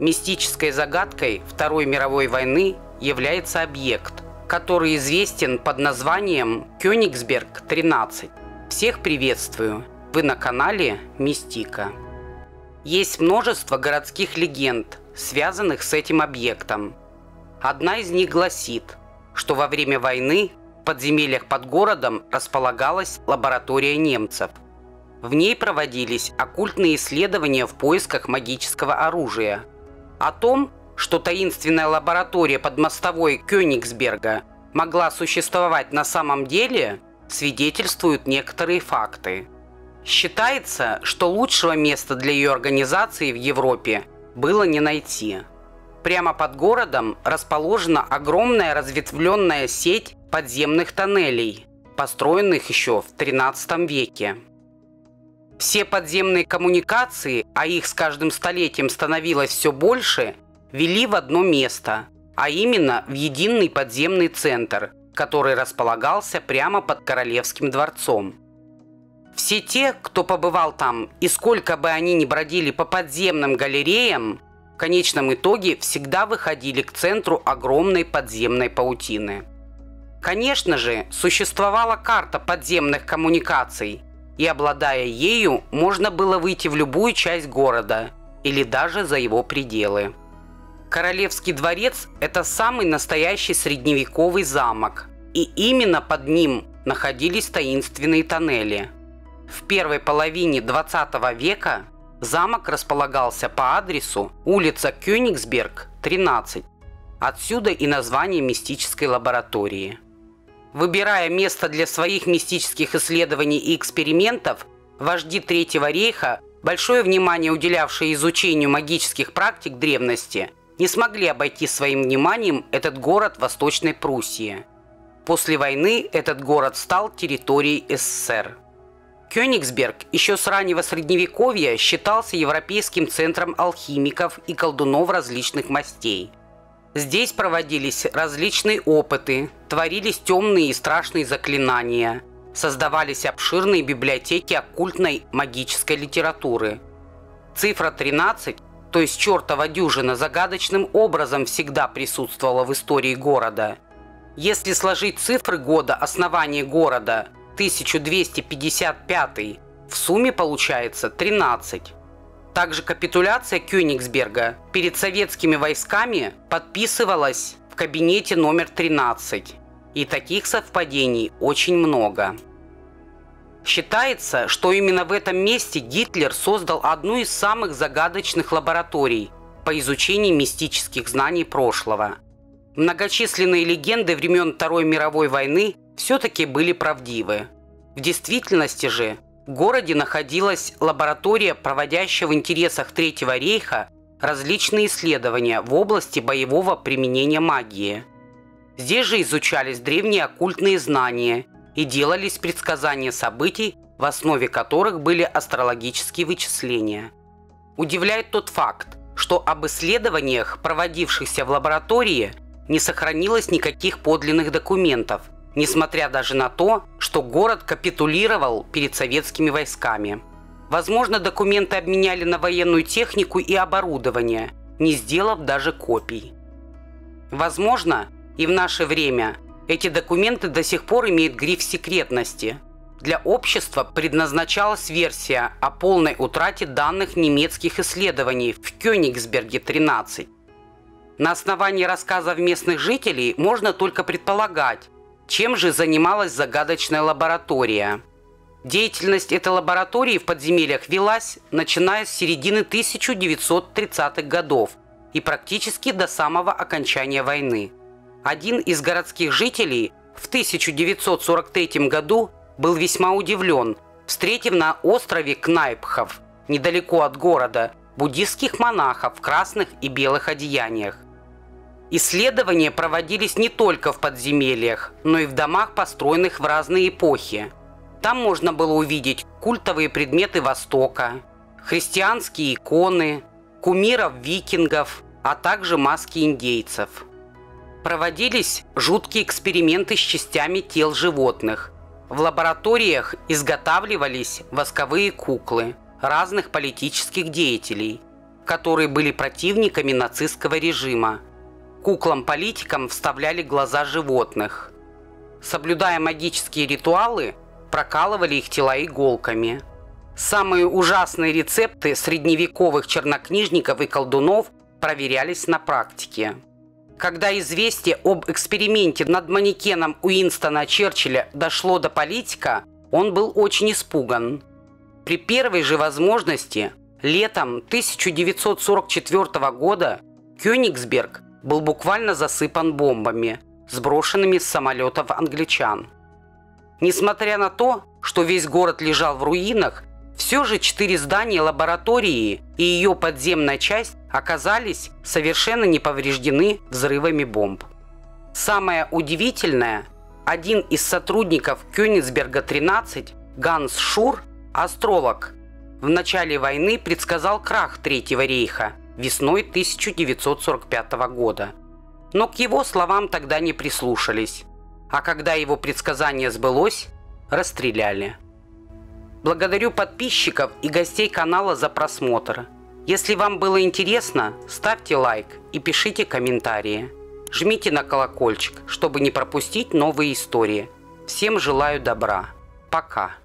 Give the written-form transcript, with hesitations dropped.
Мистической загадкой Второй мировой войны является объект, который известен под названием Кёнигсберг-13. Всех приветствую! Вы на канале Мистика. Есть множество городских легенд, связанных с этим объектом. Одна из них гласит, что во время войны в подземельях под городом располагалась лаборатория немцев. В ней проводились оккультные исследования в поисках магического оружия. О том, что таинственная лаборатория под мостовой Кёнигсберга могла существовать на самом деле, свидетельствуют некоторые факты. Считается, что лучшего места для ее организации в Европе было не найти. Прямо под городом расположена огромная разветвленная сеть подземных тоннелей, построенных еще в XIII веке. Все подземные коммуникации, а их с каждым столетием становилось все больше, вели в одно место, а именно в единый подземный центр, который располагался прямо под Королевским дворцом. Все те, кто побывал там, и сколько бы они ни бродили по подземным галереям, в конечном итоге всегда выходили к центру огромной подземной паутины. Конечно же, существовала карта подземных коммуникаций, и, обладая ею, можно было выйти в любую часть города или даже за его пределы. Королевский дворец – это самый настоящий средневековый замок, и именно под ним находились таинственные тоннели. В первой половине 20 века замок располагался по адресу улица Кёнигсберг, 13. Отсюда и название мистической лаборатории. Выбирая место для своих мистических исследований и экспериментов, вожди Третьего рейха, большое внимание уделявшие изучению магических практик древности, не смогли обойти своим вниманием этот город Восточной Пруссии. После войны этот город стал территорией СССР. Кёнигсберг еще с раннего Средневековья считался европейским центром алхимиков и колдунов различных мастей. Здесь проводились различные опыты, творились темные и страшные заклинания, создавались обширные библиотеки оккультной магической литературы. Цифра 13, то есть чертова дюжина, загадочным образом всегда присутствовала в истории города. Если сложить цифры года основания города 1255, в сумме получается 13. Также капитуляция Кёнигсберга перед советскими войсками подписывалась в кабинете номер 13. И таких совпадений очень много. Считается, что именно в этом месте Гитлер создал одну из самых загадочных лабораторий по изучению мистических знаний прошлого. Многочисленные легенды времен Второй мировой войны все-таки были правдивы. В действительности же в городе находилась лаборатория, проводящая в интересах Третьего рейха различные исследования в области боевого применения магии. Здесь же изучались древние оккультные знания и делались предсказания событий, в основе которых были астрологические вычисления. Удивляет тот факт, что об исследованиях, проводившихся в лаборатории, не сохранилось никаких подлинных документов, несмотря даже на то, что город капитулировал перед советскими войсками. Возможно, документы обменяли на военную технику и оборудование, не сделав даже копий. Возможно, и в наше время эти документы до сих пор имеют гриф секретности. Для общества предназначалась версия о полной утрате данных немецких исследований в Кёнигсберге 13. На основании рассказов местных жителей можно только предполагать, чем же занималась загадочная лаборатория. Деятельность этой лаборатории в подземельях велась, начиная с середины 1930-х годов и практически до самого окончания войны. Один из городских жителей в 1943 году был весьма удивлен, встретив на острове Кнайпхов, недалеко от города, буддистских монахов в красных и белых одеяниях. Исследования проводились не только в подземельях, но и в домах, построенных в разные эпохи. Там можно было увидеть культовые предметы Востока, христианские иконы, кумиров викингов, а также маски индейцев. Проводились жуткие эксперименты с частями тел животных. В лабораториях изготавливались восковые куклы разных политических деятелей. которые были противниками нацистского режима. Куклам-политикам вставляли глаза животных. Соблюдая магические ритуалы, прокалывали их тела иголками. Самые ужасные рецепты средневековых чернокнижников и колдунов проверялись на практике. Когда известие об эксперименте над манекеном Уинстона Черчилля дошло до политика, он был очень испуган. При первой же возможности, летом 1944 года, Кёнигсберг был буквально засыпан бомбами, сброшенными с самолетов англичан. Несмотря на то, что весь город лежал в руинах, все же 4 здания лаборатории и ее подземная часть оказались совершенно не повреждены взрывами бомб. Самое удивительное, один из сотрудников Кёнигсберга-13, Ганс Шур, астролог, в начале войны предсказал крах Третьего рейха весной 1945 года. Но к его словам тогда не прислушались, а когда его предсказание сбылось, расстреляли. Благодарю подписчиков и гостей канала за просмотр. Если вам было интересно, ставьте лайк и пишите комментарии. Жмите на колокольчик, чтобы не пропустить новые истории. Всем желаю добра. Пока.